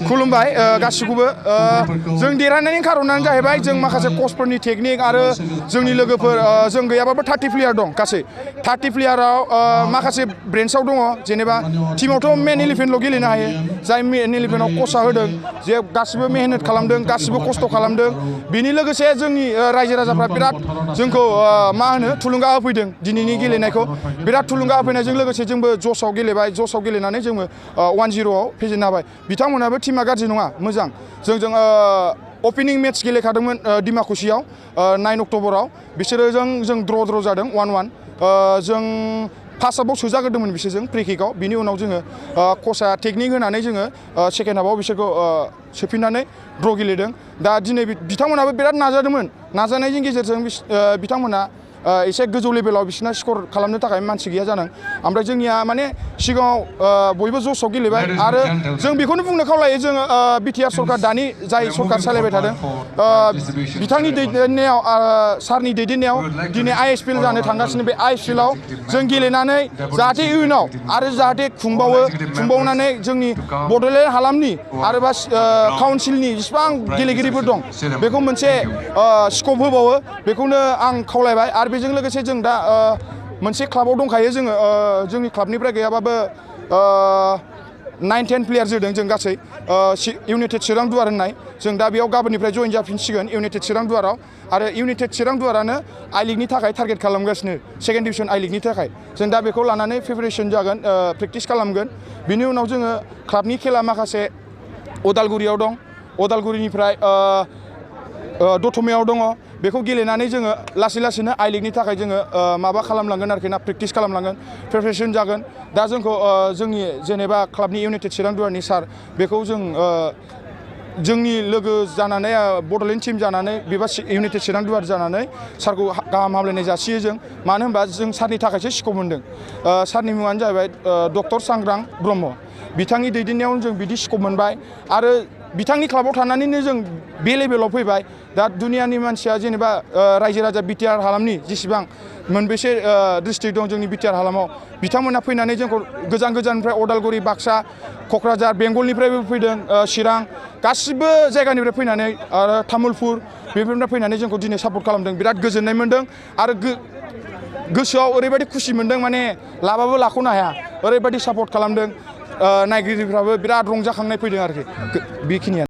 खुलुमबाय गासिखौबो जों देरहानायनि खारनानो जाहैबाय जों माखासे कोचफोरनि टेकनिक आरो जोंनि लोगोफोर जों गैयाबाबो 30 प्लेयार दं गासै 30 प्लेयाराव माखासे ब्रेन्चआव दङ जेनेबा टीमावथ' मेन 11ल' गेलेनो हायो जाय मेन 11आव कोचआ होदों जे गासिबो मेहनत खालामदों गासिबो खस्थ' खालामदों बेनि लोगोसे जोंनि रायजो राजाफ्रा बिराद जोंखौ मा होनो थुलुंगा होफैदों दिनैनि गेलेनायखौ बिराद थुलुंगा होफैनायजों लोगोसे जोंबो ज'सआव गेलेबाय ज'सआव गेलेनानै जोङो 1-0आव फेजेननो हाबाय बिथांमोनाबो टीमा गाज्रि नङा मोजां जों ओपनिं मेच गेलेखादोंमोन डिमाकुसियाव 9 अक्ट'बराव बिसोरो जों ड्र जादों 1-1 जों फार्स्ट हाफआव सोजाग्रोदोंमोन बिसोरजों फ्रि किकआव बिनि उनाव जोङो कोचआ टेकनिक होनानै जोङो सेकेन्ड हाफआव बिसोरखौ सोफिननानै ड्र गेलेदों दा दिनै बिथांमोनाबो बिराद नाजादोंमोन नाजानायनि गेजेरजों बिथांमोना एसे गोजौ लेभेलाव बिसोरना स्कर खालामनो थाखाय मानसि गैया जादों ओमफ्राय जोंनिया माने सिगाङाव बयबो ज'सआव गेलेबाय आरो जों बेखौनो बुंनो खावलायो जोङो बिटिआर सरकार दानि जाय सरकार सालायबाय थादों बिथांनि दैदेननायाव सारनि दैदेननायाव दिनै आइएसपिएल जानो थांगासिनो बे आइएसपिएलआव जों गेलेनानै जाहाथे इयुनाव आरो जाहाथे खुंबावनानै जोंनि बड'लेण्ड हालामनि आरो बा काउन्सिलनि जेसेबां गेलेगिरिफोर दं बेखौ मोनसे स्कप होबावो बेखौनो आं खावलायबाय आरो बेजों लोगोसे जों दा मोनसे क्लाबाव दंखायो जोङो जोंनि क्लाबनिफ्राय गैयाबाबो 9-10 प्लेयार जोदों जों गासै इउनाइटेड चिरां दुवार होननाय जों दा बेयाव गाबोननिफ्राय जइन जाफिनसिगोन इउनाइटेड चिरां दुवाराव आरो इउनाइटेड चिरां दुवारानो आइ लिगनि थाखाय टारगेट खालामगासिनो सेकेन्ड डिभिजन आइ लिगनि थाखाय जों दा बेखौ लानानै प्रिपेरेसन जागोन प्रेक्टिस खालामगोन बिनि उनाव जोङो क्लाबनि खेला माखासे उदालगुरियाव दं उदालगुरिनिफ्राय दतमायाव दङ बेखौ गेलेनानै जोङो लासैनो आइ लिगनि थाखाय जोङो माबा खालामलांगोन आरोखि ना प्रेक्टिस खालामलांगोन प्रिपेरेसन जागोन दा जोंखौ जोंनि जेनेबा क्लाबनि इउनाइटेड चिरां दुवारनि सार बेखौ जों जोंनि लोगो जानानै बड'लेण्ड टीम जानानै बेबा इउनाइटेड चिरां दुवार जानानै सारखौ गाहाम हामलायनाय जासियो जों मानो होनबा जों सारनि थाखायसो स्कप मोनदों सारनि मुङानो जाहैबाय डक्टर सांग्रां ब्रह्म बिथांनि दैदेननायाव जों बिदि स्कप मोनबाय आरो बिथांनि क्लाबाव थानानैनो जों बे लेभेलाव फैबाय दा दुनियानि मानसिया जेनेबा रायजो राजा बिटिआर हालामनि जेसेबां मोनबेसे डिस्ट्रिक्ट दं जोंनि बिटिआर हालामाव बिथांमोना फैनानै जोंखौ गोजाननिफ्राय उदालगुरि बाक्सा क'क्राझार बेंगलनिफ्रायबो फैदों चिरां गासिबो जायगानिफ्राय फैनानै आरो तामुलपुर बेफोरनिफ्राय फैनानै जोंखौ दिनै सापर्ट खालामदों बिराद गोजोननाय मोनदों आरो गोसोआव ओरैबायदि खुसि मोनदों माने लाबाबो लाख'नो हाया ओरैबायदि सापर्ट खालामदों नायगिरिफ्राबो बिराद रंजाखांनाय फैदों आरोखि बेखिनियानो